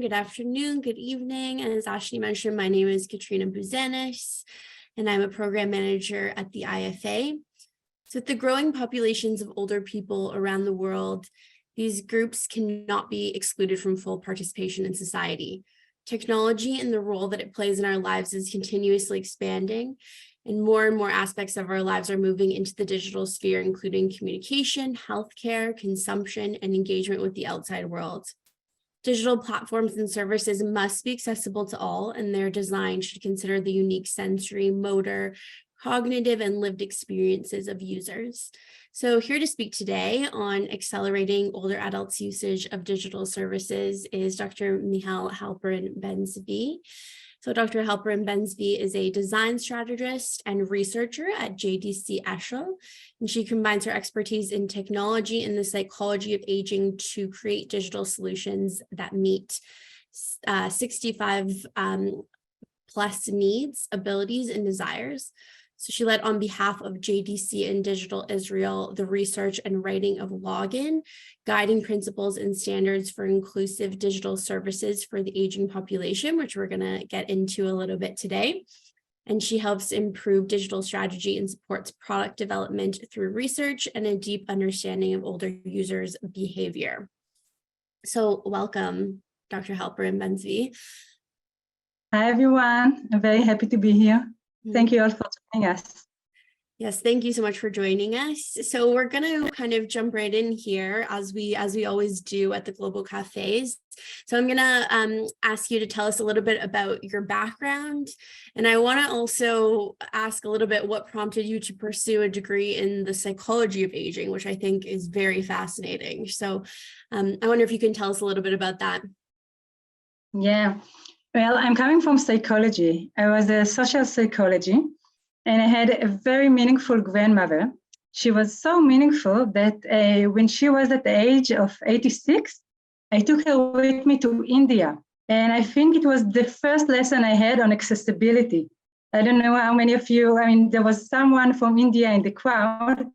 good afternoon, good evening. And as Ashley mentioned, my name is Katrina Buzanis, and I'm a program manager at the IFA. So with the growing populations of older people around the world, these groups cannot be excluded from full participation in society. Technology and the role that it plays in our lives is continuously expanding, and more aspects of our lives are moving into the digital sphere, including communication, healthcare, consumption, and engagement with the outside world. Digital platforms and services must be accessible to all, and their design should consider the unique sensory, motor, cognitive, and lived experiences of users. So here to speak today on accelerating older adults' usage of digital services is Dr. Michal Halperin Ben Zvi. So Dr. Halperin Ben Zvi is a design strategist and researcher at JDC Eshel, and she combines her expertise in technology and the psychology of aging to create digital solutions that meet 65 plus needs, abilities, and desires. So she led on behalf of JDC and Digital Israel the research and writing of login, guiding principles and standards for inclusive digital services for the aging population, which we're going to get into a little bit today. And she helps improve digital strategy and supports product development through research and a deep understanding of older users' behavior. So welcome, Dr. Halperin Ben Zvi. Hi, everyone. I'm very happy to be here. Thank you all for joining us. Yes, thank you so much for joining us. So we're going to kind of jump right in here as we always do at the Global Cafes. So I'm going to ask you to tell us a little bit about your background. And I want to also ask a little bit what prompted you to pursue a degree in the psychology of aging, which I think is very fascinating. So I wonder if you can tell us a little bit about that. Yeah. Well, I'm coming from psychology. I was a social psychology, and I had a very meaningful grandmother. She was so meaningful that when she was at the age of 86, I took her with me to India. And I think it was the first lesson I had on accessibility. I don't know how many of you, there was someone from India in the crowd,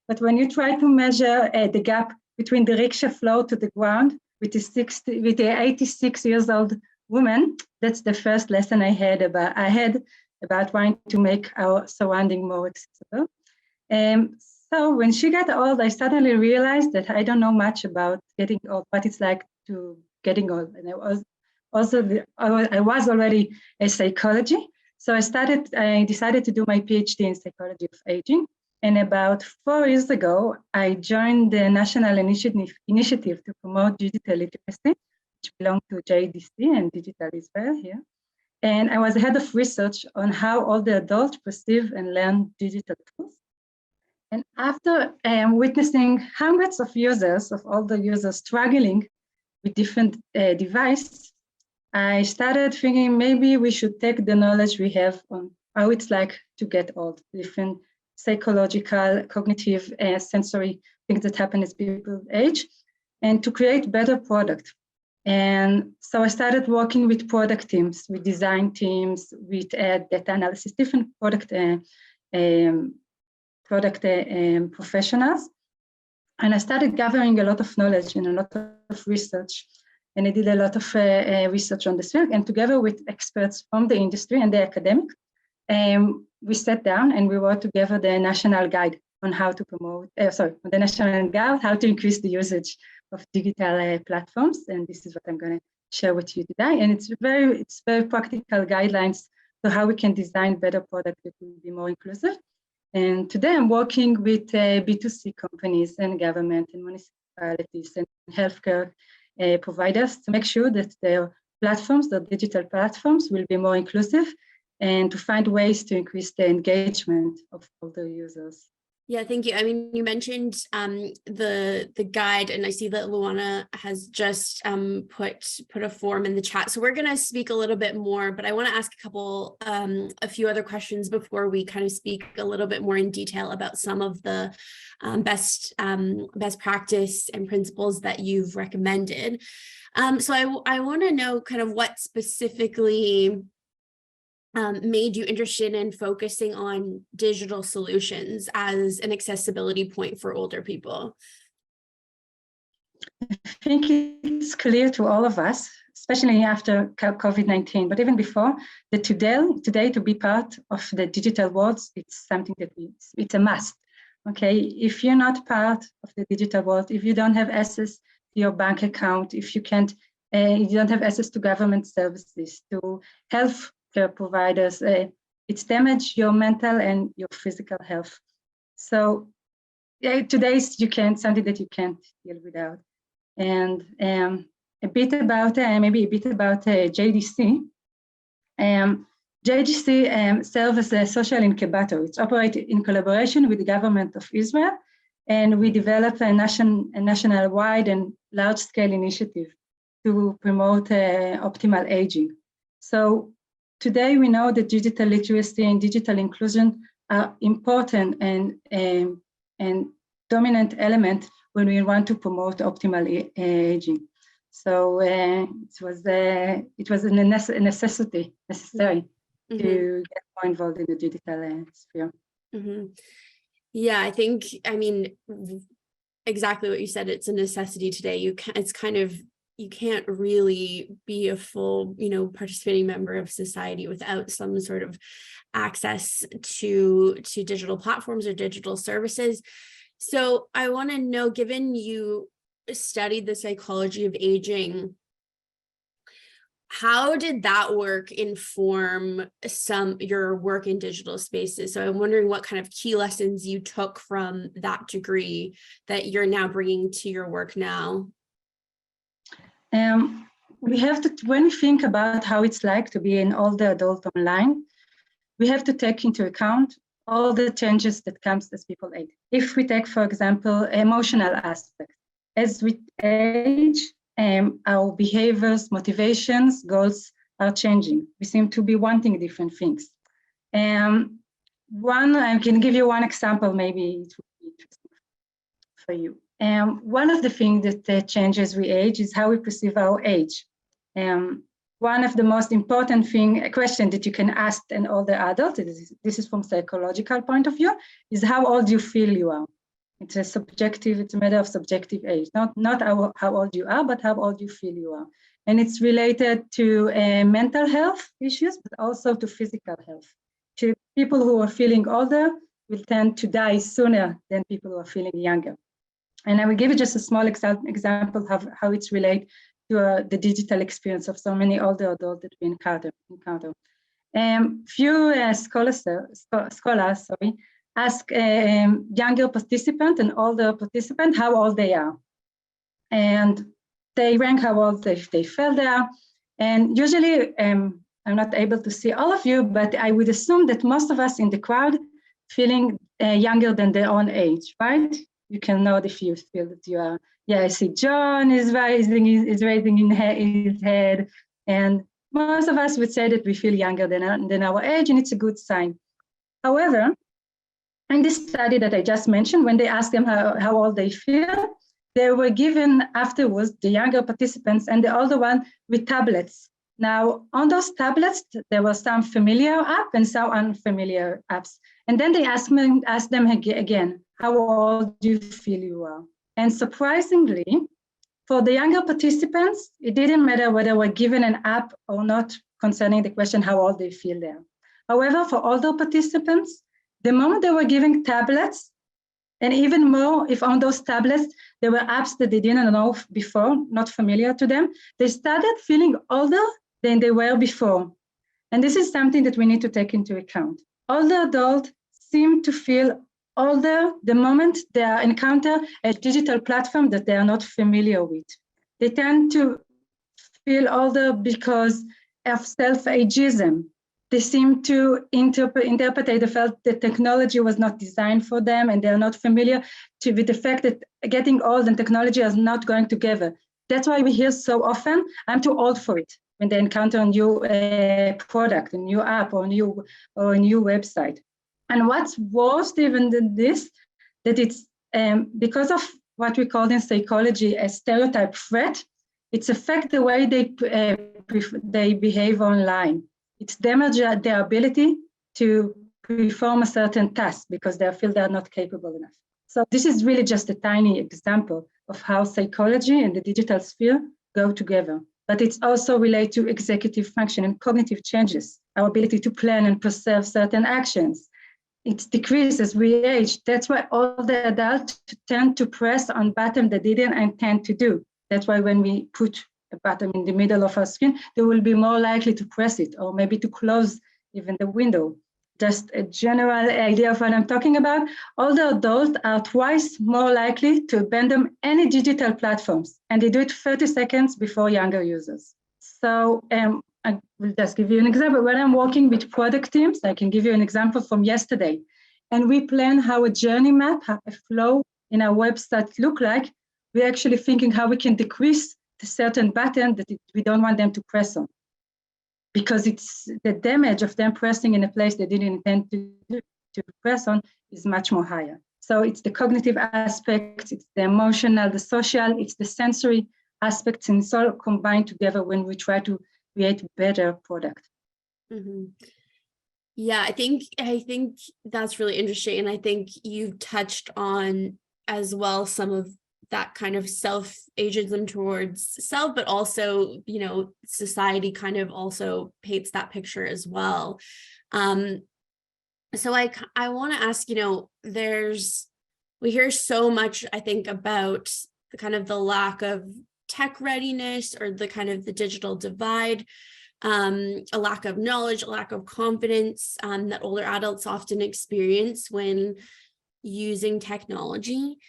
but when you try to measure the gap between the rickshaw floor to the ground with the 86 years old woman, that's the first lesson I had about wanting to make our surrounding more accessible. So when she got old, I suddenly realized that I don't know much about getting old, what it's like to getting old. And I was already a psychology. So I decided to do my PhD in psychology of aging. And about 4 years ago, I joined the National Initiative to Promote Digital Literacy, which belonged to JDC and Digital Israel here. And I was head of research on how all the adults perceive and learn digital tools. And after witnessing hundreds of older users struggling with different devices, I started thinking maybe we should take the knowledge we have on how it's like to get old, different psychological, cognitive, sensory things that happen as people age, and to create better product. And so I started working with product teams, with design teams, with data analysis, different product professionals. And I started gathering a lot of knowledge and a lot of research. And I did a lot of research on this field. And together with experts from the industry and the academic, we sat down and we wrote together the national guide on how to the national guide, how to increase the usage of digital platforms, and this is what I'm going to share with you today. And it's very practical guidelines to how we can design better products that will be more inclusive. And today I'm working with B2C companies and government and municipalities and healthcare providers to make sure that their platforms, the digital platforms, will be more inclusive and to find ways to increase the engagement of older users. Yeah, thank you. You mentioned the guide, and I see that Luana has just put a form in the chat. So we're going to speak a little bit more, but I want to ask a few other questions before we kind of speak a little bit more in detail about some of the best practice and principles that you've recommended. So I want to know kind of what specifically made you interested in focusing on digital solutions as an accessibility point for older people? I think it's clear to all of us especially after COVID-19, but even before, that today to be part of the digital world, it's something that it's a must. Okay, if you're not part of the digital world, if you don't have access to your bank account, if you can't, you don't have access to government services, to healthcare providers, it's damage your mental and your physical health. So today's something that you can't deal without. And a bit about JDC. JDC serves as a social incubator. It's operated in collaboration with the government of Israel, and we develop a national-wide and large-scale initiative to promote optimal aging. So today we know that digital literacy and digital inclusion are important and dominant element when we want to promote optimal aging. So it was a necessary to get more involved in the digital sphere. Yeah, I mean, exactly what you said. It's a necessity today. You can't really be a full, participating member of society without some sort of access to digital platforms or digital services. So I want to know, given you studied the psychology of aging, how did that work inform your work in digital spaces? So I'm wondering what kind of key lessons you took from that degree that you're now bringing to your work now. We have to, when we think about how it's like to be an older adult online, we have to take into account all the changes that comes as people age. If we take, for example, emotional aspect, as we age, our behaviors, motivations, goals are changing. We seem to be wanting different things. I can give you one example, maybe it would be interesting for you. One of the things that changes we age is how we perceive our age. One of the most important a question that you can ask an older adult, this is from psychological point of view, is how old you feel you are. It's a matter of subjective age, not how old you are, but how old you feel you are. And it's related to mental health issues, but also to physical health. People who are feeling older will tend to die sooner than people who are feeling younger. And I will give you just a small example of how it's related to the digital experience of so many older adults that we encounter. Few scholars ask younger participant and older participant how old they are. And they rank how old they feel they are. And usually, I'm not able to see all of you, but I would assume that most of us in the crowd feeling younger than their own age, right? You can note if you feel that you are. Yeah, I see John is raising his head, and most of us would say that we feel younger than our age, and it's a good sign. However, in this study that I just mentioned, when they asked them how old they feel, they were given afterwards, the younger participants and the older one, with tablets. Now, on those tablets, there were some familiar apps and some unfamiliar apps. And then they asked them again, how old do you feel you are? And surprisingly, for the younger participants, it didn't matter whether they were given an app or not concerning the question how old they feel they are. However, for older participants, the moment they were giving tablets, and even more if on those tablets, there were apps that they didn't know before, not familiar to them, they started feeling older than they were before. And this is something that we need to take into account. Older adults seem to feel older the moment they encounter a digital platform that they are not familiar with. They tend to feel older because of self-ageism. They seem to interpret they felt the technology was not designed for them and they're not familiar with the fact that getting old and technology are not going together. That's why we hear so often, I'm too old for it, when they encounter a new product, a new app or a new website. And what's worse even than this, that it's because of what we call in psychology a stereotype threat, it's affect the way they behave online. It's damage their ability to perform a certain task because they feel they're not capable enough. So this is really just a tiny example of how psychology and the digital sphere go together. but it's also related to executive function and cognitive changes, our ability to plan and perceive certain actions. It's decreased as we age. That's why all the adults tend to press on buttons they didn't intend to do. That's why when we put a button in the middle of our screen, they will be more likely to press it or maybe to close even the window. Just a general idea of what I'm talking about. Older adults are twice more likely to abandon any digital platforms, and they do it 30 seconds before younger users. So I will just give you an example. When I'm working with product teams, I can give you an example from yesterday. And we plan how a journey map, how a flow in our website look like. We're actually thinking how we can decrease the certain button that we don't want them to press on, because it's the damage of them pressing in a place they didn't intend to press on is much more higher. So it's the cognitive aspects, it's the emotional, the social, it's the sensory aspects, and it's all combined together when we try to create better product. Mm-hmm. Yeah, I think that's really interesting. And I think you've touched on as well some of that kind of self-ageism towards self, but also, you know, society kind of also paints that picture as well. So I want to ask, you know, we hear so much, I think, about the kind of the lack of tech readiness or the kind of the digital divide, a lack of knowledge, a lack of confidence that older adults often experience when using technology.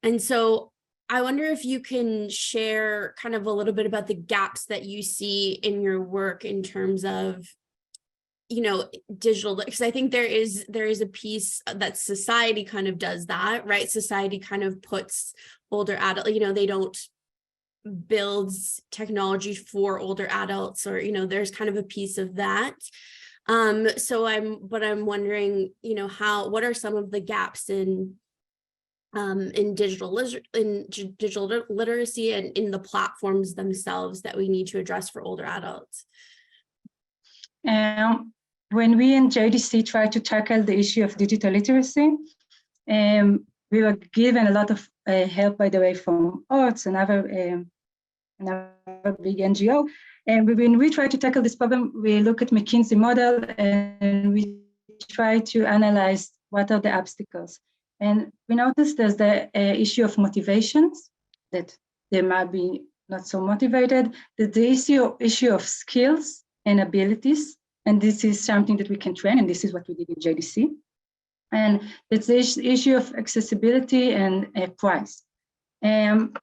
And so I wonder if you can share kind of a little bit about the gaps that you see in your work in terms of, you know, digital, because I think there is a piece that society kind of does that, right? Society kind of puts older adult, you know, they don't build technology for older adults, or, you know, there's kind of a piece of that. So I'm wondering, you know, what are some of the gaps in digital literacy and in the platforms themselves that we need to address for older adults? When we in JDC try to tackle the issue of digital literacy, we were given a lot of help, by the way, from ORTS and other big NGO. And when we try to tackle this problem, we look at McKinsey model and we try to analyze what are the obstacles. And we noticed there's the issue of motivations, that they might be not so motivated, that the issue of skills and abilities, and this is something that we can train, and this is what we did in JDC. And it's the issue of accessibility and price.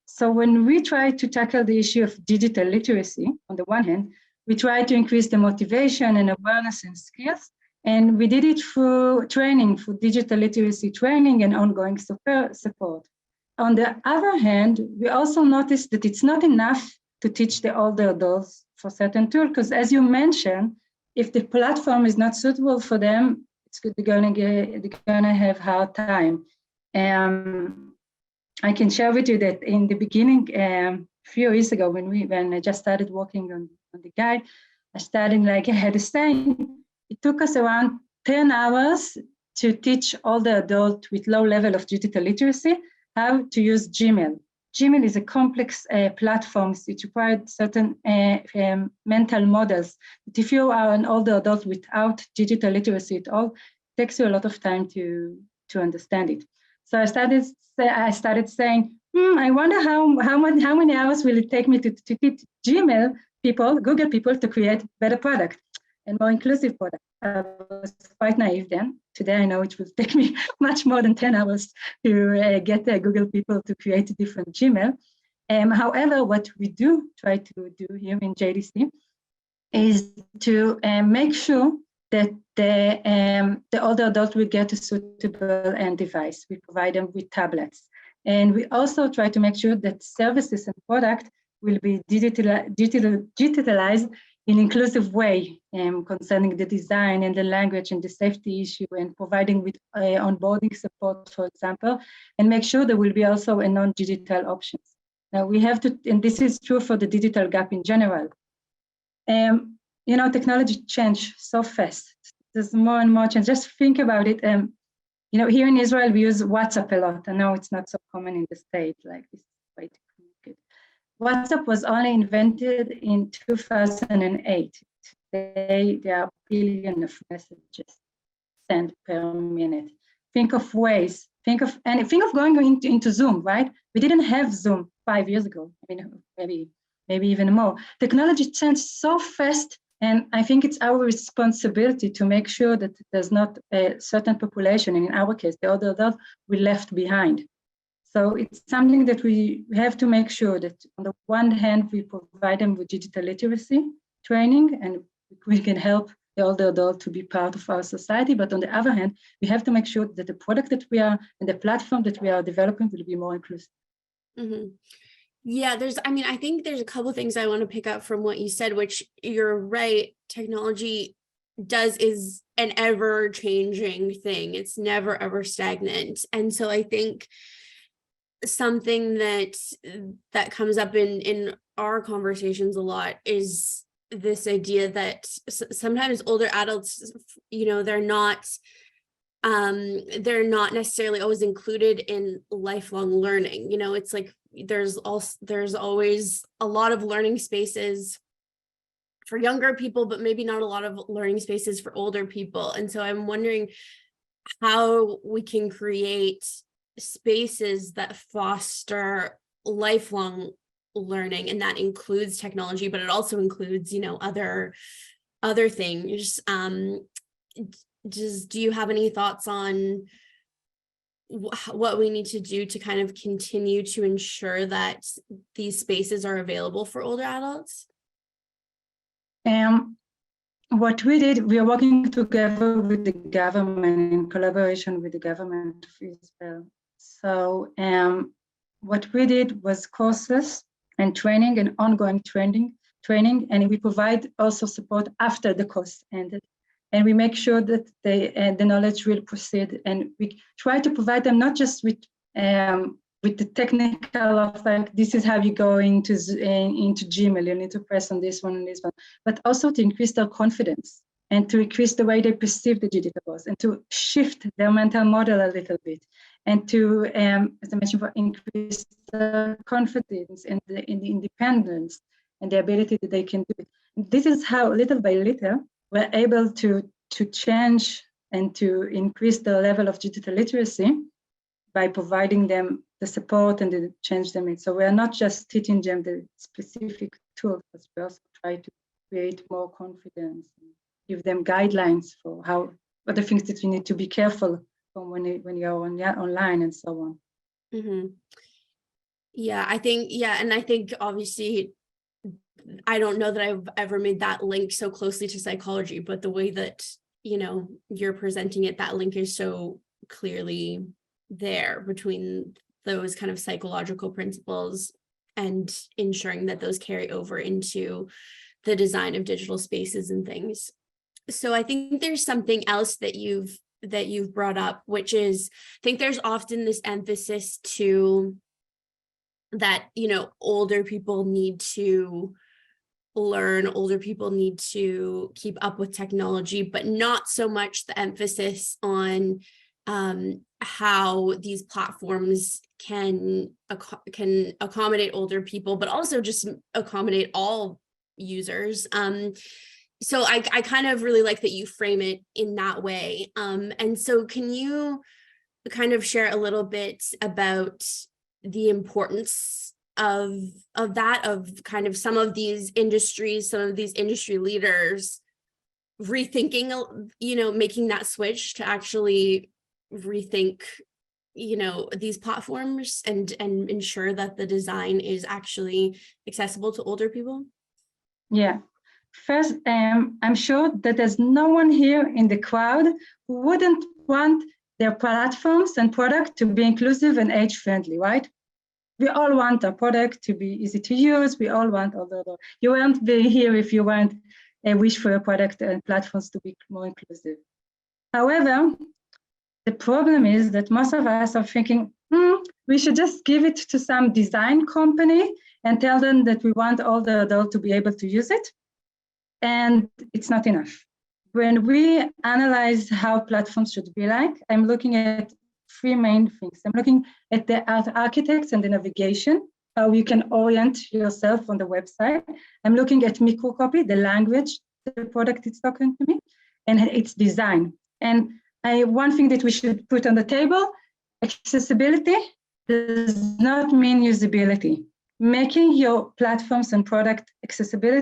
So when we try to tackle the issue of digital literacy, on the one hand, we try to increase the motivation and awareness and skills. And we did it through training, through digital literacy training and ongoing support. On the other hand, we also noticed that it's not enough to teach the older adults for certain tools, because as you mentioned, if the platform is not suitable for them, they're gonna have hard time. I can share with you that in the beginning, a few years ago, when I just started working on the guide, I had a saying, it took us around 10 hours to teach all the adults with low level of digital literacy how to use Gmail. Gmail is a complex platform which required certain mental models. But if you are an older adult without digital literacy at all, it takes you a lot of time to understand it. So I started saying, I wonder how many hours will it take me to teach Gmail people, Google people, to create better product and more inclusive product. I was quite naive then. Today I know it will take me much more than 10 hours to get Google people to create a different Gmail. However, what we do try to do here in JDC is to make sure that the older adult will get a suitable end device. We provide them with tablets. And we also try to make sure that services and product will be digitalized in an inclusive way concerning the design and the language and the safety issue, and providing with onboarding support, for example, and make sure there will be also a non-digital options. Now we have to, and this is true for the digital gap in general. You know, technology change so fast. There's more and more change. Just think about it. You know, here in Israel, we use WhatsApp a lot. I know it's not so common in the States, like this way to communicate. WhatsApp was only invented in 2008. Today, there are billions of messages sent per minute. Think of ways, think of going into Zoom, right? We didn't have Zoom 5 years ago. I mean, maybe even more. Technology changed so fast, and I think it's our responsibility to make sure that there's not a certain population, and in our case, the older adults, we left behind. So it's something that we have to make sure that on the one hand, we provide them with digital literacy training, and we can help the older adult to be part of our society. But on the other hand, we have to make sure that the product that we are and the platform that we are developing will be more inclusive. Mm-hmm. Yeah, I think there's a couple of things I want to pick up from what you said, which you're right. Technology is an ever-changing thing. It's never, ever stagnant. And so I think something that comes up in our conversations a lot is this idea that sometimes older adults, they're not necessarily always included in lifelong learning. It's like there's always a lot of learning spaces for younger people, but maybe not a lot of learning spaces for older people. And so I'm wondering how we can create spaces that foster lifelong learning, and that includes technology, but it also includes other things. Do you have any thoughts on what we need to do to kind of continue to ensure that these spaces are available for older adults? What we did, we are working together with the government, in collaboration with the government of Israel. So what we did was courses and training and ongoing training, and we provide also support after the course ended. And we make sure that the knowledge will proceed. And we try to provide them not just with the technical of like, this is how you go into Gmail, you need to press on this one and this one, but also to increase their confidence and to increase the way they perceive the digital world and to shift their mental model a little bit and to, as I mentioned, increase the confidence and the independence and the ability that they can do it. And this is how little by little we're able to change and to increase the level of digital literacy by providing them the support and the change them in. So we are not just teaching them the specific tools, but we also try to create more confidence, and give them guidelines for what the things that you need to be careful from when you're online and so on. Mm-hmm. Yeah, I think obviously, I don't know that I've ever made that link so closely to psychology, but the way that, you're presenting it, that link is so clearly there between those kind of psychological principles and ensuring that those carry over into the design of digital spaces and things. So I think there's something else that you've brought up, which is, I think there's often this emphasis to that, older people need to learn, older people need to keep up with technology, but not so much the emphasis on how these platforms can accommodate older people, but also just accommodate all users. So I kind of really like that you frame it in that way. And so can you kind of share a little bit about the importance of that, of kind of some of these industry leaders rethinking, making that switch to actually rethink, these platforms and ensure that the design is actually accessible to older people? Yeah. First, I'm sure that there's no one here in the crowd who wouldn't want their platforms and product to be inclusive and age-friendly, right? We all want our product to be easy to use. We all want, although you won't be here if you want a wish for your product and platforms to be more inclusive. However, the problem is that most of us are thinking, we should just give it to some design company and tell them that we want all the adults to be able to use it. And it's not enough. When we analyze how platforms should be like, I'm looking at three main things. I'm looking at the architects and the navigation how you can orient yourself on the website. I'm looking at microcopy, the language, the product is talking to me, and its design. And one thing that we should put on the table, accessibility does not mean usability. Making your platforms and product accessible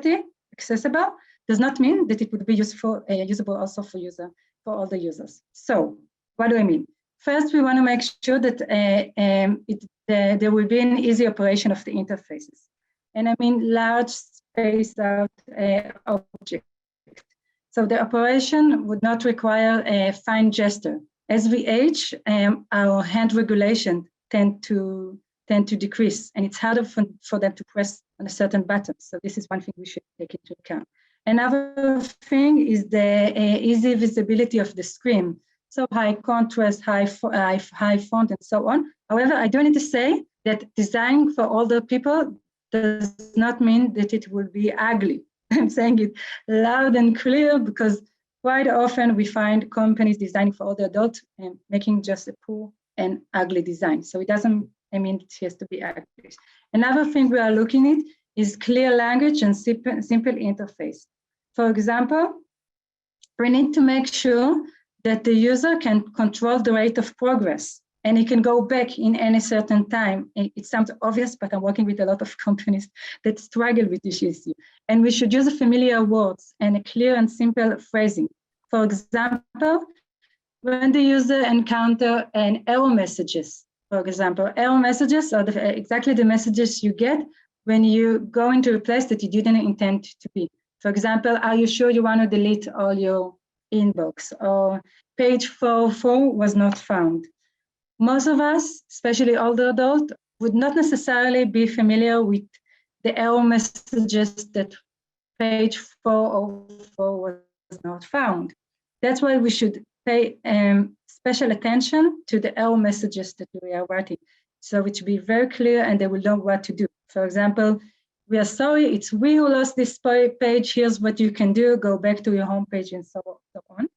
does not mean that it would be usable also for all the users. So what do I mean? First, we want to make sure that there will be an easy operation of the interfaces. And I mean large spaced out objects. So the operation would not require a fine gesture. As we age, our hand regulation tend to decrease, and it's harder for them to press on a certain button. So this is one thing we should take into account. Another thing is the easy visibility of the screen. So high contrast, high font, and so on. However, I do need to say that design for older people does not mean that it will be ugly. I'm saying it loud and clear because quite often we find companies designing for older adults and making just a poor and ugly design. So it doesn't, I mean, it has to be ugly. Another thing we are looking at is clear language and simple interface. For example, we need to make sure that the user can control the rate of progress and he can go back in any certain time. It sounds obvious, but I'm working with a lot of companies that struggle with this issue. And we should use familiar words and a clear and simple phrasing. For example, when the user encounter an error messages, for example, error messages are exactly the messages you get when you go into a place that you didn't intend to be. For example, are you sure you want to delete all your inbox? Or page 404 was not found. Most of us, especially older adults, would not necessarily be familiar with the error messages that page 404 was not found. That's why we should pay special attention to the error messages that we are writing. So it should be very clear and they will know what to do. For example, we are sorry, it's we who lost this page. Here's what you can do. Go back to your homepage and so on.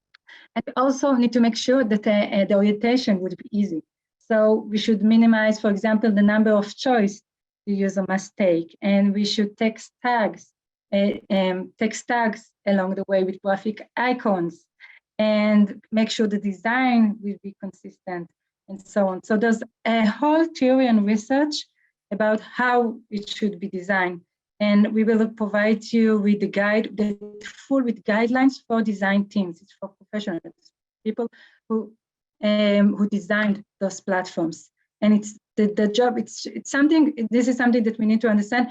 And we also need to make sure that the orientation would be easy. So we should minimize, for example, the number of choice the user must take. And we should text tags along the way with graphic icons and make sure the design will be consistent and so on. So there's a whole theory and research about how it should be designed. And we will provide you with with guidelines for design teams. It's for professionals, people who designed those platforms. And it's the job, this is something that we need to understand.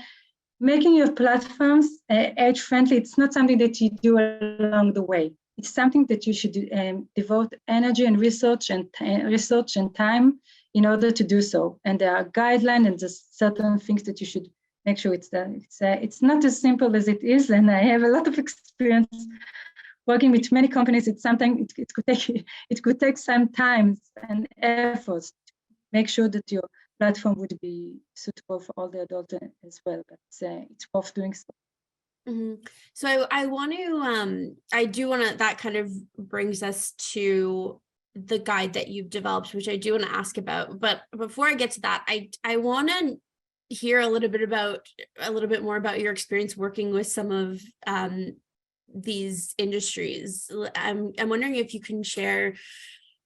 Making your platforms age-friendly, it's not something that you do along the way. It's something that you should devote energy and research and time in order to do so. And there are guidelines and just certain things that you should make sure it's done. It's not as simple as it is, and I have a lot of experience working with many companies. It's something it could take some time and efforts to make sure that your platform would be suitable for all the adults as well. But it's worth doing so. Mm-hmm. So I do want to, that kind of brings us to the guide that you've developed, which I do want to ask about. But before I get to that, I want to hear a little bit more about your experience working with some of these industries. I'm wondering if you can share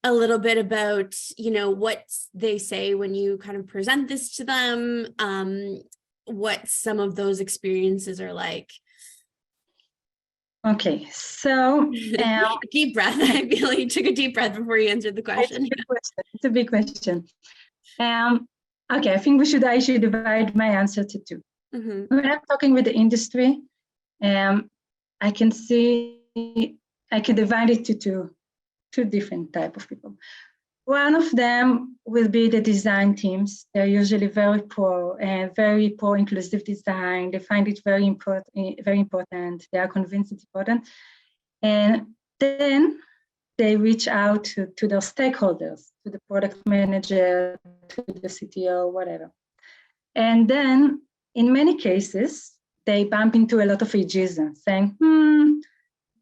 a little bit about, what they say when you kind of present this to them, what some of those experiences are like. Okay, so deep breath. I feel like you took a deep breath before you answered the question. It's a big question. Okay, I should divide my answer to two. Mm-hmm. When I'm talking with the industry, I can divide it to two different type of people. One of them will be the design teams. They're usually very pro inclusive design. They find it very important. They are convinced it's important. And then they reach out to their stakeholders, to the product manager, to the CTO, whatever. And then in many cases, they bump into a lot of ageism, saying,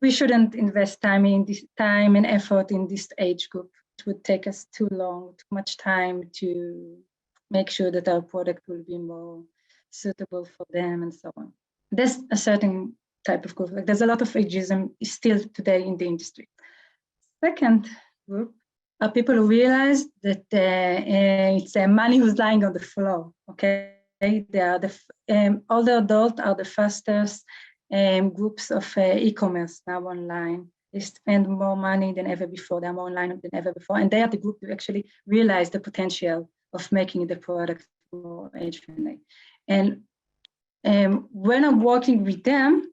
we shouldn't invest time and effort in this age group. It would take us too much time to make sure that our product will be more suitable for them and so on. There's a certain type of group. Like there's a lot of ageism still today in the industry. Second group are people who realize that it's money who's lying on the floor. Okay, they are the older adults are the fastest groups of e-commerce now online. They spend more money than ever before. They're more online than ever before, and they are the group who actually realize the potential of making the product more age-friendly. And when I'm working with them,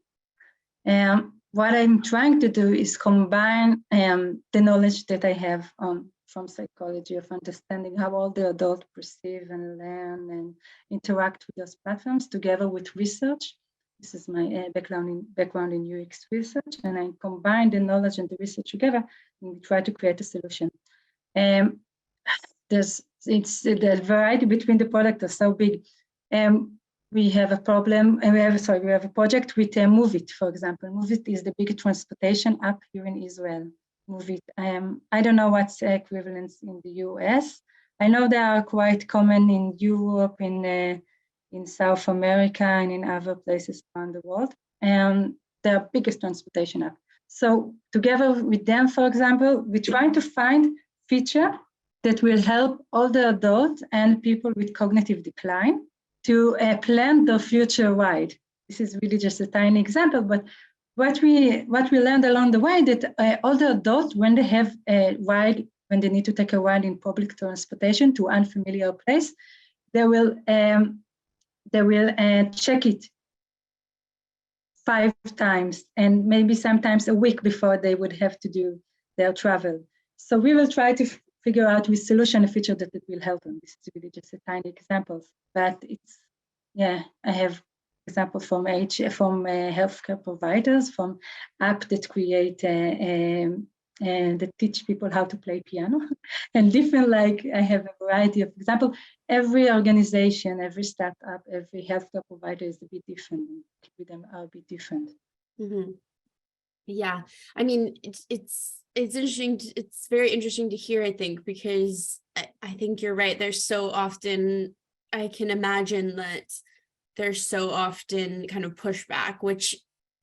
what I'm trying to do is combine the knowledge that I have from psychology of understanding how all the adults perceive and learn and interact with those platforms together with research. This is my background in UX research, and I combine the knowledge and the research together, and we try to create a solution. The variety between the products are so big. We have a problem, and we have a project with Moveit, for example. Moveit is the big transportation app here in Israel. Moveit. I don't know what's the equivalence in the US. I know they are quite common in Europe, in South America, and in other places around the world. And they're biggest transportation app. So together with them, for example, we're trying to find feature that will help all the adults and people with cognitive decline to plan their future ride. This is really just a tiny example, but what we learned along the way that all the adults, when they have a ride, when they need to take a ride in public transportation to unfamiliar place, they will check it 5 times and maybe sometimes a week before they would have to do their travel. So we will try to figure out with solution a feature that it will help them. This is really just a tiny example, but it's, yeah, I have example from healthcare providers, from app that create that teach people how to play piano, and different, like I have a variety of example. Every organization, every startup, every healthcare provider is a bit different. With them are a bit different. Mm-hmm. Yeah, I mean, it's interesting. It's very interesting to hear, I think, because I think you're right. There's so often, I can imagine that there's so often kind of pushback,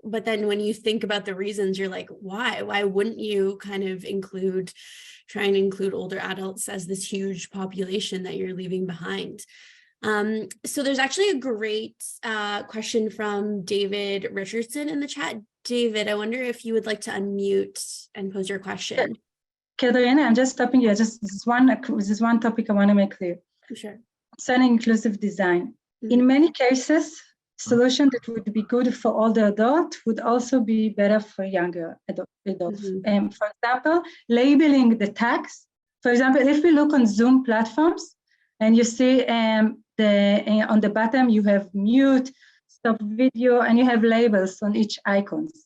but then when you think about the reasons, you're like, why wouldn't you kind of try and include older adults as this huge population that you're leaving behind? So there's actually a great question from David Richardson in the chat. David, I wonder if you would like to unmute and pose your question. Katerina, I'm just stopping you. This is one topic I want to make clear. Sure. Concerning inclusive design. Mm-hmm. In many cases, solution that would be good for older adults would also be better for younger adults. Mm-hmm. For example, labeling the tags. For example, if we look on Zoom platforms and you see on the bottom, you have mute, stop video, and you have labels on each icons.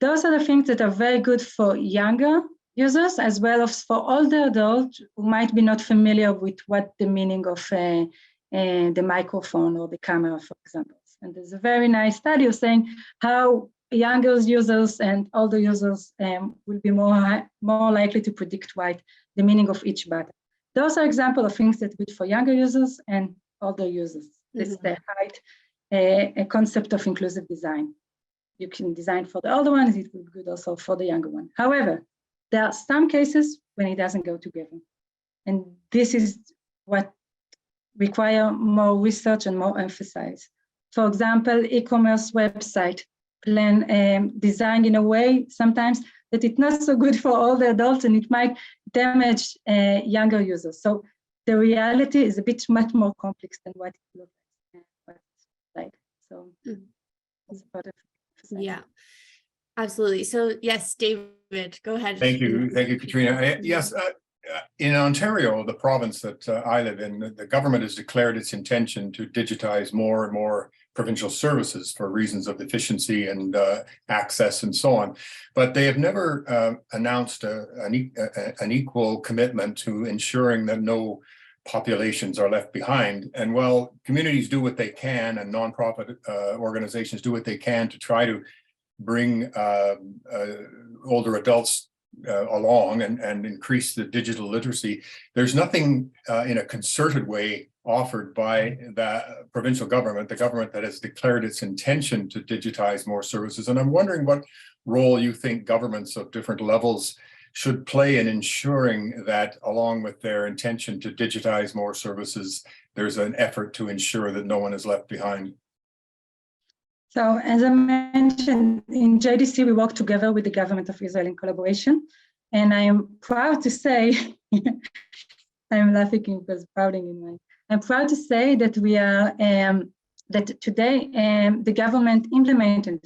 Those are the things that are very good for younger users, as well as for older adults who might be not familiar with what the meaning of the microphone or the camera, for example. And there's a very nice study saying how younger users and older users will be more likely to predict right the meaning of each button. Those are examples of things that are good for younger users and older users. Mm-hmm. This is the a concept of inclusive design. You can design for the older ones, it will be good also for the younger one. However, there are some cases when it doesn't go together. And this is what require more research and more emphasis. For example, e-commerce website plan designed in a way sometimes that it's not so good for all the adults and it might damage younger users. So the reality is a bit much more complex than what it looks like. So it's part of it. Yeah, absolutely. So yes, David, go ahead. Thank you, Katrina. Yes, in Ontario, the province that I live in, the government has declared its intention to digitize more and more provincial services for reasons of efficiency and access and so on. But they have never announced an equal commitment to ensuring that no populations are left behind. And while communities do what they can and nonprofit organizations do what they can to try to bring older adults along and increase the digital literacy, there's nothing in a concerted way offered by the provincial government, the government that has declared its intention to digitize more services. And I'm wondering what role you think governments of different levels should play in ensuring that, along with their intention to digitize more services, there's an effort to ensure that no one is left behind. So as I mentioned, in JDC, we work together with the government of Israel in collaboration. And I am proud to say, I'm laughing because I'm proud to say that we are, that today the government implemented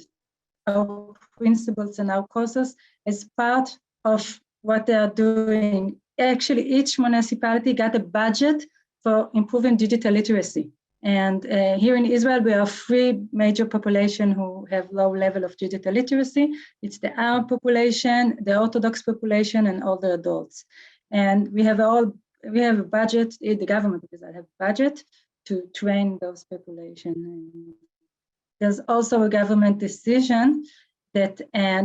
our principles and our courses as part of what they are doing. Actually, each municipality got a budget for improving digital literacy. And here in Israel, we have 3 major populations who have low level of digital literacy. It's the Arab population, the Orthodox population, and older adults. And we have a budget, the government does have a budget to train those populations. There's also a government decision that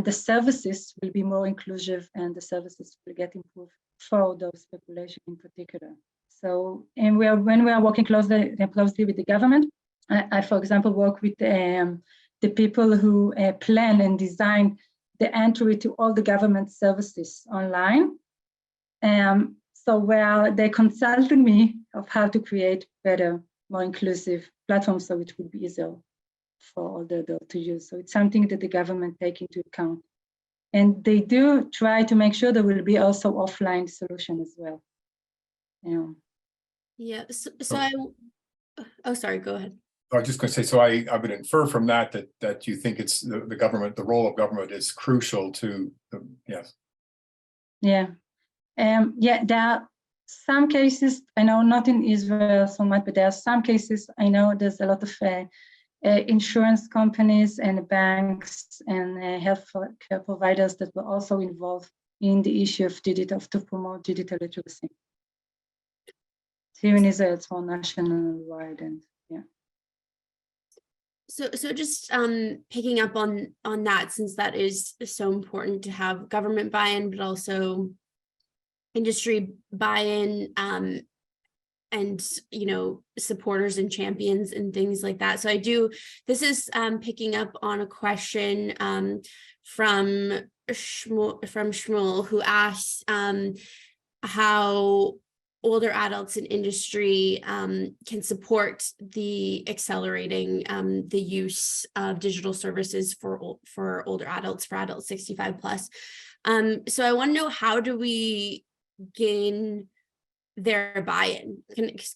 the services will be more inclusive and the services will get improved for those populations in particular. So, and when we are working closely with the government, I for example, work with the people who plan and design the entry to all the government services online. So where they consulted me of how to create better, more inclusive platforms so it would be easier for all the adults to use. So it's something that the government take into account. And they do try to make sure there will be also offline solution as well. Yeah. Oh, sorry, go ahead. I was just going to say, so I would infer from that you think it's the government, the role of government is crucial to yes. Yeah. Yeah, there are some cases, I know not in Israel so much, but there are some cases I know there's a lot of insurance companies and banks and health care providers that were also involved in the issue of to promote digital literacy. Here in Israel, it's more national-wide, and yeah. So just picking up on that, since that is so important to have government buy-in, but also industry buy-in, and supporters and champions and things like that. So this is picking up on a question from Shmuel, who asks how older adults in industry can support the accelerating the use of digital services for older adults, for adults 65 plus. So I want to know, how do we gain their buy-in?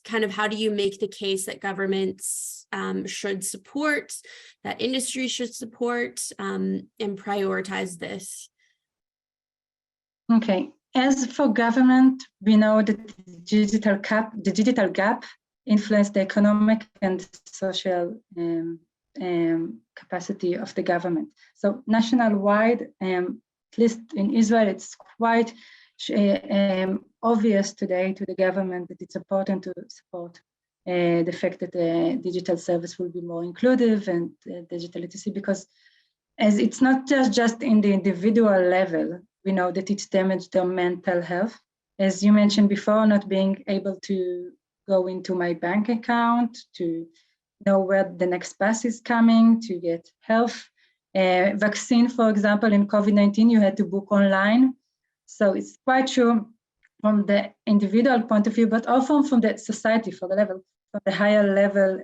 Kind of how do you make the case that governments should support, that industry should support, and prioritize this? Okay. As for government, we know that the digital gap influenced the economic and social capacity of the government. So national-wide, at least in Israel, it's quite obvious today to the government that it's important to support the fact that the digital service will be more inclusive and digital literacy, because as it's not just in the individual level, we know that it's damaged their mental health. As you mentioned before, not being able to go into my bank account, to know where the next bus is coming, to get health. Vaccine, for example, in COVID-19, you had to book online. So it's quite true from the individual point of view, but also from the society, for the higher level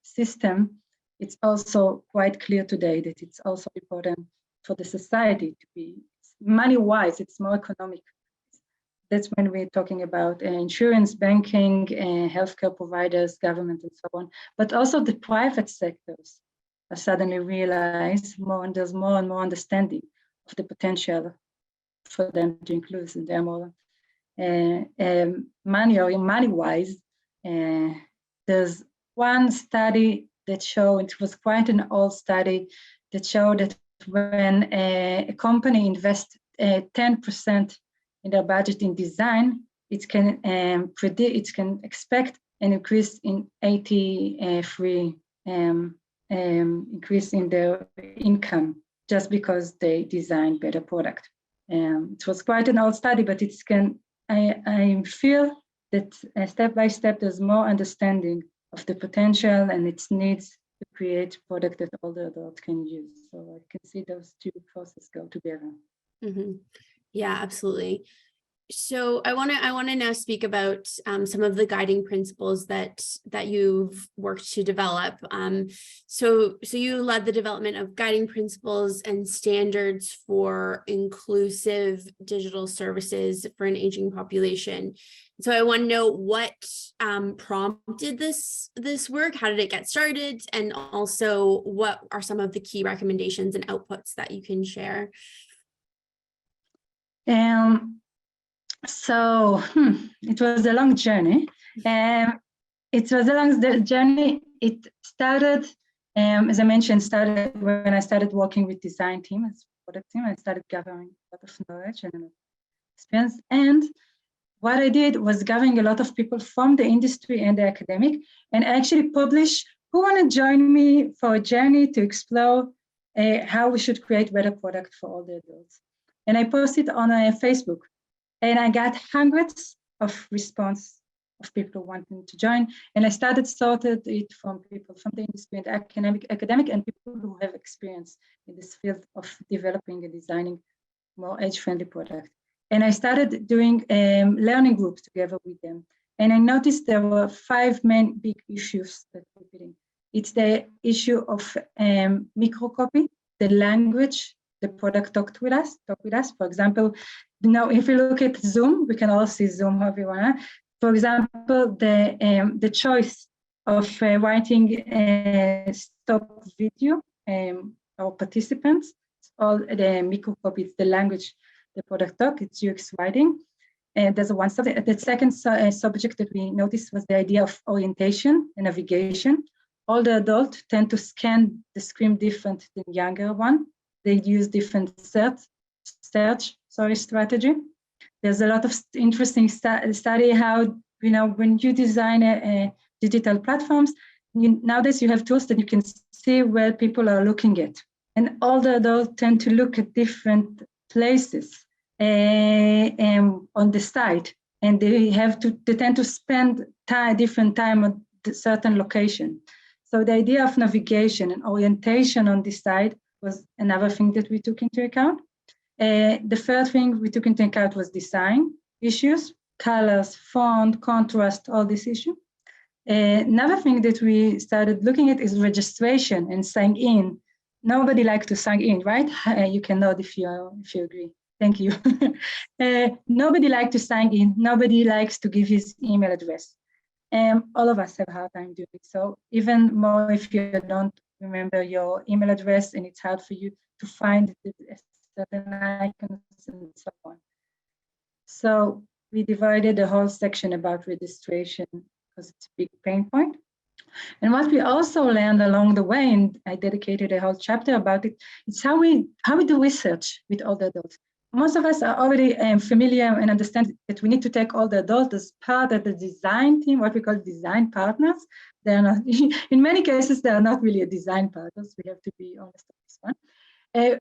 system. It's also quite clear today that it's also important for the society to be money-wise, it's more economic. That's when we're talking about insurance, banking, healthcare providers, government, and so on. But also the private sectors suddenly realize more, and there's more and more understanding of the potential for them to include, and they're more money-wise. There's one study that showed, it was quite an old study, that showed that when a company invests 10% in their budget in design, it can expect an increase in 83 increase in their income just because they design better product. It was quite an old study, but I feel that step by step there's more understanding of the potential and its needs to create product that older adults can use. So I can see those two processes go together. Mm-hmm. Yeah, absolutely. So I want to now speak about some of the guiding principles that you've worked to develop. So you led the development of guiding principles and standards for inclusive digital services for an aging population. So I want to know what prompted this work. How did it get started? And also, what are some of the key recommendations and outputs that you can share? So it was a long journey. It was a long journey. It started, as I mentioned, when I started working with design team as product team. I started gathering a lot of knowledge and experience. And what I did was gathering a lot of people from the industry and the academic, and actually publish who want to join me for a journey to explore how we should create better product for all the adults. And I posted on Facebook. And I got hundreds of responses of people wanting to join. And I sorted it from people from the industry and academic and people who have experience in this field of developing and designing more age-friendly product. And I started doing learning groups together with them. And I noticed there were 5 main big issues that we're getting. It's the issue of microcopy, the language the product talked with us. For example, if you look at Zoom, we can all see Zoom, everyone. For example, the choice of writing a stop video or participants, all the microcopy, it's the language the product talk, it's UX writing. And there's one subject. The second subject that we noticed was the idea of orientation and navigation. Older adults tend to scan the screen different than younger one. They use different search strategy. There's a lot of interesting study how, when you design a digital platforms, nowadays you have tools that you can see where people are looking at. And older adults tend to look at different places on the site, and they tend to spend different time on a certain location. So the idea of navigation and orientation on this site was another thing that we took into account. The third thing we took into account was design issues, colors, font, contrast, all these issues. Another thing that we started looking at is registration and sign in. Nobody likes to sign in, right? You can nod if you agree. Thank you. Nobody likes to sign in. Nobody likes to give his email address. All of us have a hard time doing it. So even more if you don't remember your email address and it's hard for you to find certain icons and so on. So we divided the whole section about registration because it's a big pain point. And what we also learned along the way, and I dedicated a whole chapter about it, it's how we do research with older adults. Most of us are already familiar and understand that we need to take all the adults as part of the design team, what we call design partners. They're not, in many cases, they are not really a design partners. We have to be honest on this one.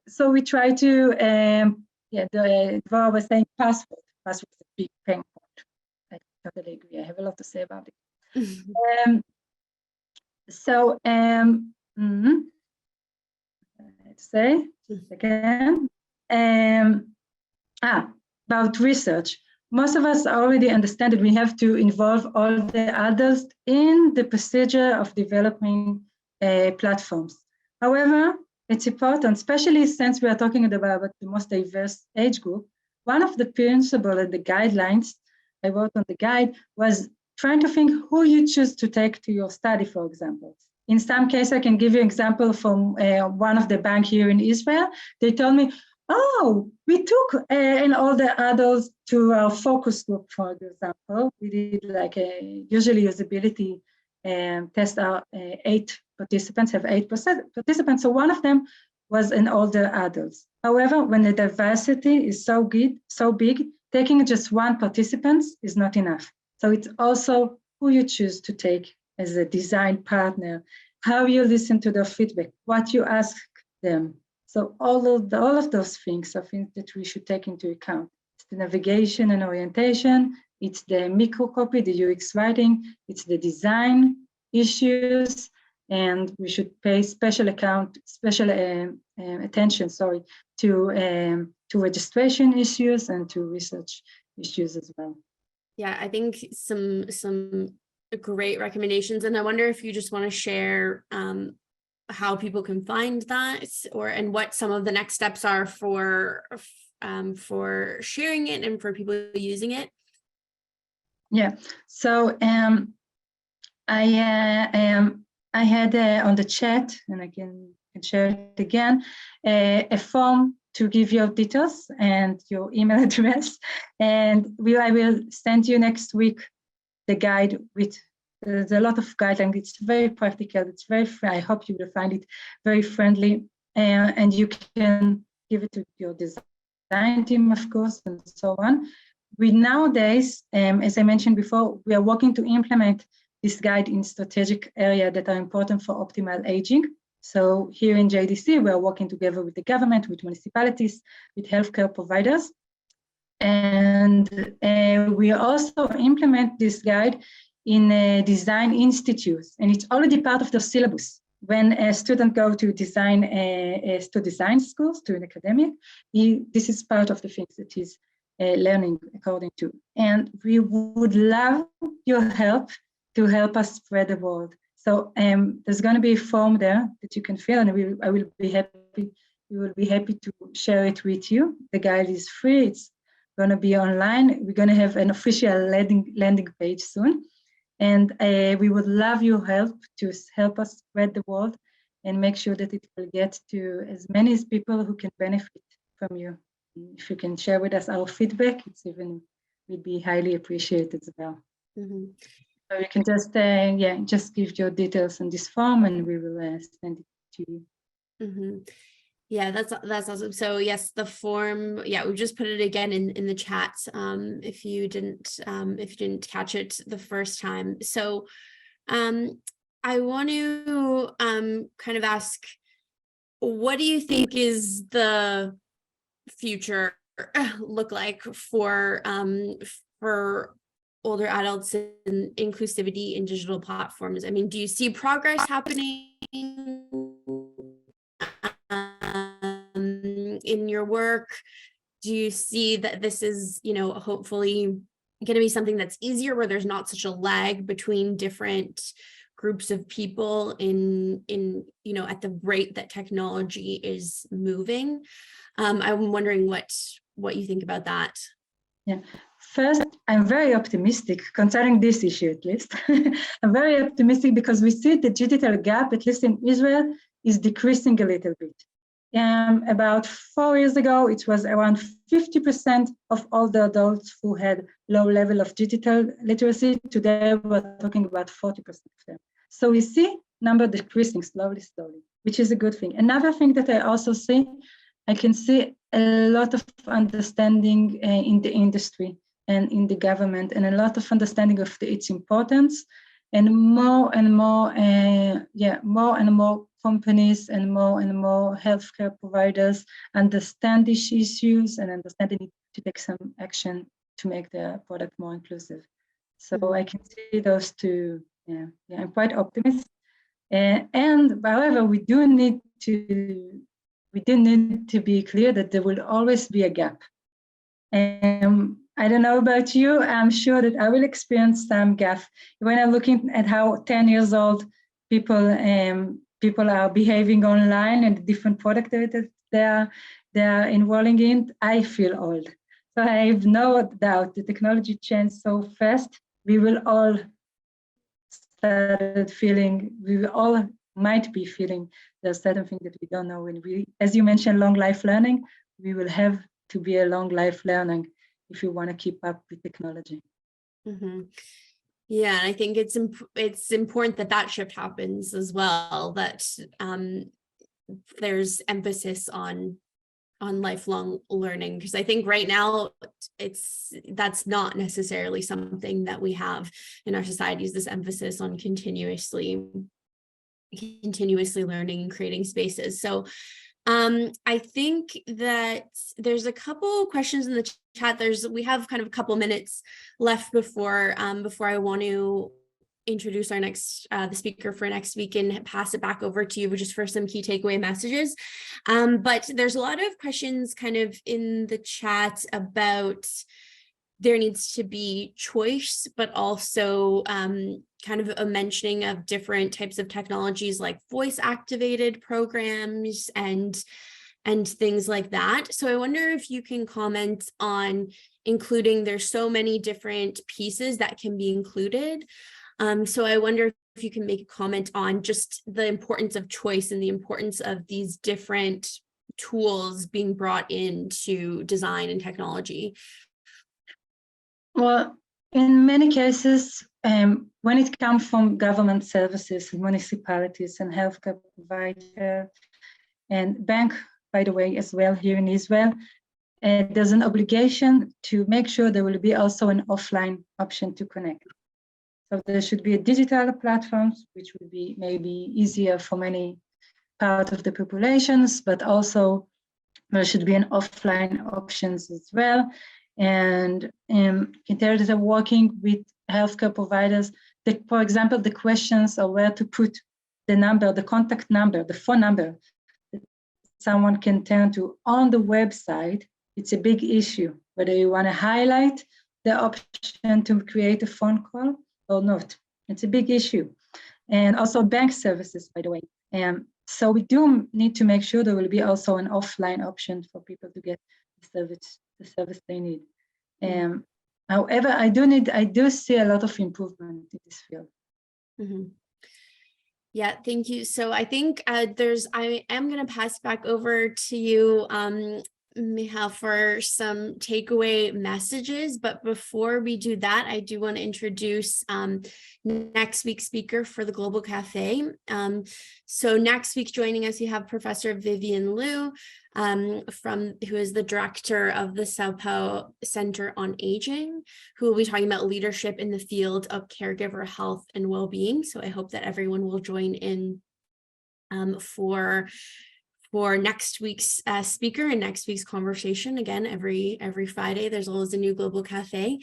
So we try to, Dvora was saying password. Password is a big pain point. I totally agree. I have a lot to say about it. Let's say again. About research. Most of us already understand that we have to involve all the adults in the procedure of developing platforms. However, it's important, especially since we are talking about the most diverse age group. One of the principles and the guidelines I wrote on the guide was trying to think who you choose to take to your study, for example. In some cases, I can give you an example from one of the banks here in Israel. They told me, we took all the adults to our focus group, for example. We did like a usually usability test. Our 8 participants have 8 participants. So one of them was an older adult. However, when the diversity is so big, taking just one participant is not enough. So it's also who you choose to take as a design partner, how you listen to their feedback, what you ask them. So all of those things are things that we should take into account. It's the navigation and orientation, it's the microcopy, the UX writing, it's the design issues, and we should pay special attention, to registration issues and to research issues as well. Yeah, I think some great recommendations, and I wonder if you just want to share how people can find that, and what some of the next steps are for sharing it and for people using it. Yeah, so I had on the chat, and I can share it again, a form to give your details and your email address, and I will send you next week the guide with there's a lot of guidelines. It's very practical. It's very I hope you will find it very friendly, and you can give it to your design team, of course, and so on. We nowadays, as I mentioned before, we are working to implement this guide in strategic areas that are important for optimal aging. So here in JDC, we are working together with the government, with municipalities, with healthcare providers. And we also implement this guide in design institutes, and it's already part of the syllabus. When a student go to design schools, to an academic, this is part of the things that he's learning according to. And we would love your help to help us spread the word. So there's going to be a form there that you can fill, and we will be happy to share it with you. The guide is free. It's going to be online. We're going to have an official landing page soon. And we would love your help to help us spread the word and make sure that it will get to as many people who can benefit from you. If you can share with us our feedback, we'd be highly appreciated as well. Mm-hmm. So you can just give your details in this form, and we will send it to you. Mm-hmm. Yeah, that's awesome. So yes, the form, yeah, we just put it again in the chat if you didn't catch it the first time. So I want to kind of ask, what do you think is the future look like for older adults and inclusivity in digital platforms? I mean, do you see progress happening in your work? Do you see that this is, hopefully going to be something that's easier, where there's not such a lag between different groups of people in at the rate that technology is moving? I'm wondering what you think about that. Yeah. First, I'm very optimistic concerning this issue, at least. I'm very optimistic because we see the digital gap, at least in Israel, is decreasing a little bit. About 4 years ago, it was around 50% of all the adults who had low level of digital literacy. Today, we're talking about 40% of them. So we see number decreasing slowly, which is a good thing. Another thing that I also see, I can see a lot of understanding in the industry and in the government, and a lot of understanding of its importance, and more and more companies and more healthcare providers understand these issues and understand they need to take some action to make the product more inclusive. So I can see those two. Yeah, I'm quite optimistic. And however, we do need to be clear that there will always be a gap. I don't know about you, I'm sure that I will experience some gap when I'm looking at how 10 years old people are behaving online and the different products that they are enrolling in. I feel old. So I have no doubt the technology changes so fast. We will all might be feeling there's certain things that we don't know. When we, as you mentioned, long life learning, we will have to be a long life learning if you want to keep up with technology. Mm-hmm. Yeah, and I think it's important that shift happens as well, that there's emphasis on lifelong learning, because I think right now that's not necessarily something that we have in our societies, this emphasis on continuously learning and creating spaces. So I think that there's a couple questions in the chat. We have kind of a couple minutes left before I want to introduce our next the speaker for next week and pass it back over to you just for some key takeaway messages. But there's a lot of questions kind of in the chat about there needs to be choice, but also kind of a mentioning of different types of technologies like voice activated programs and things like that. So I wonder if you can comment on including, there's so many different pieces that can be included. So I wonder if you can make a comment on just the importance of choice and the importance of these different tools being brought into design and technology. Well, in many cases, when it comes from government services, municipalities and healthcare providers and bank, by the way, as well here in Israel, there's an obligation to make sure there will be also an offline option to connect. So there should be a digital platforms, which would be maybe easier for many parts of the populations, but also there should be an offline options as well. And in terms of working with healthcare providers, for example, the questions are where to put the number, the contact number, the phone number that someone can turn to on the website. It's a big issue, whether you want to highlight the option to create a phone call or not. It's a big issue. And also bank services, by the way. So we do need to make sure there will be also an offline option for people to get the service they need. However, I do see a lot of improvement in this field. Mm-hmm. Yeah, thank you. So I think I am going to pass back over to you, Michal, for some takeaway messages. But before we do that, I do want to introduce next week's speaker for the Global Cafe. So next week joining us, you have Professor Vivian Liu, who is the director of the Sao Paulo Center on Aging, who will be talking about leadership in the field of caregiver health and well-being. So I hope that everyone will join in for next week's speaker and next week's conversation. Again, every Friday, there's always a new Global Cafe.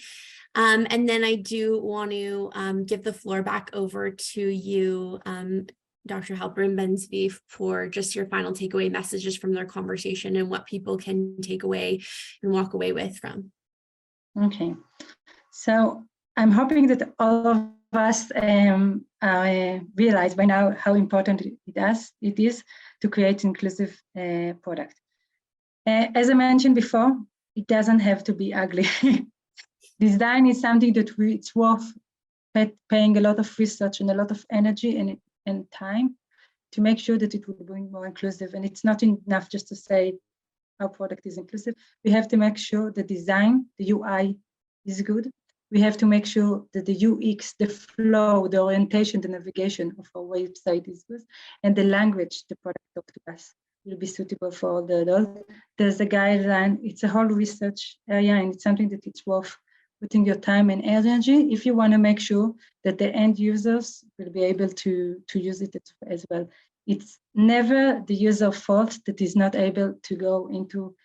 And then I do want to give the floor back over to you, Dr. Halperin Ben Zvi, for just your final takeaway messages from their conversation and what people can take away and walk away with from. Okay, so I'm hoping that all of us realize by now how important it is to create inclusive product. As I mentioned before, it doesn't have to be ugly. Design is something that it's worth paying a lot of research and a lot of energy and time to make sure that it will be more inclusive. And it's not enough just to say our product is inclusive. We have to make sure the design, the UI is good. We have to make sure that the UX, the flow, the orientation, the navigation of our website is good, and the language the product talks to us will be suitable for all the adults. There's a guideline. It's a whole research area, and it's something that it's worth putting your time and energy if you want to make sure that the end users will be able to use it as well. It's never the user fault that is not able to go into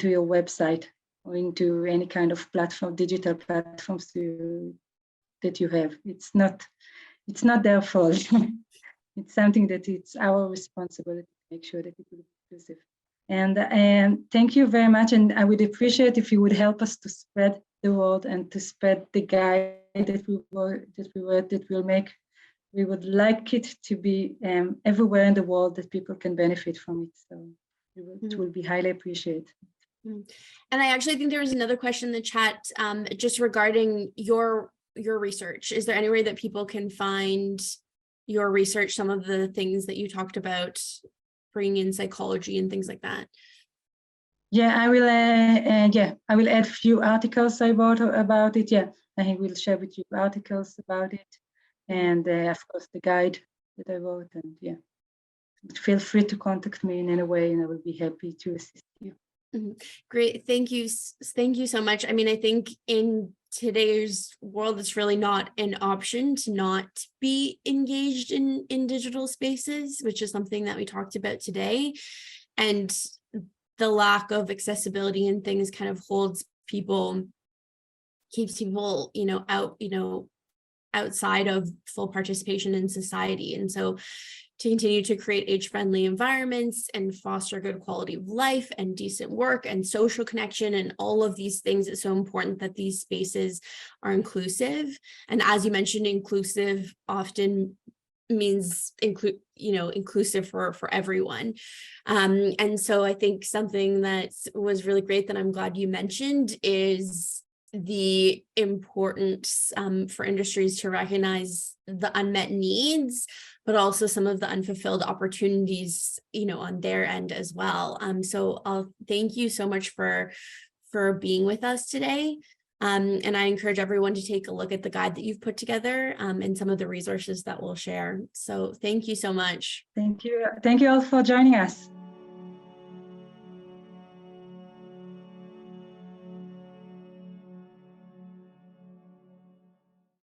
your website or into any kind of platform, digital platforms that you have. It's not their fault. It's something that it's our responsibility to make sure that it will be inclusive. And thank you very much. And I would appreciate if you would help us to spread the word and to spread the guide that we'll make. We would like it to be everywhere in the world that people can benefit from it. So it will be highly appreciated. And I actually think there was another question in the chat just regarding your research. Is there any way that people can find your research, some of the things that you talked about, bringing in psychology and things like that? Yeah, I will. I will add a few articles I wrote about it. Yeah, I will share with you articles about it, and of course the guide that I wrote. And yeah, feel free to contact me in any way, and I will be happy to assist you. Great, thank you so much. I mean, I think in today's world, it's really not an option to not be engaged in digital spaces, which is something that we talked about today. and the lack of accessibility and things kind of keeps people, outside of full participation in society. And so to continue to create age-friendly environments and foster good quality of life and decent work and social connection and all of these things, it's so important that these spaces are inclusive. And as you mentioned, inclusive often means inclusive for everyone. And so I think something that was really great that I'm glad you mentioned is the importance for industries to recognize the unmet needs, but also some of the unfulfilled opportunities, on their end as well. So I'll thank you so much for being with us today. And I encourage everyone to take a look at the guide that you've put together and some of the resources that we'll share. So thank you so much. Thank you. Thank you all for joining us.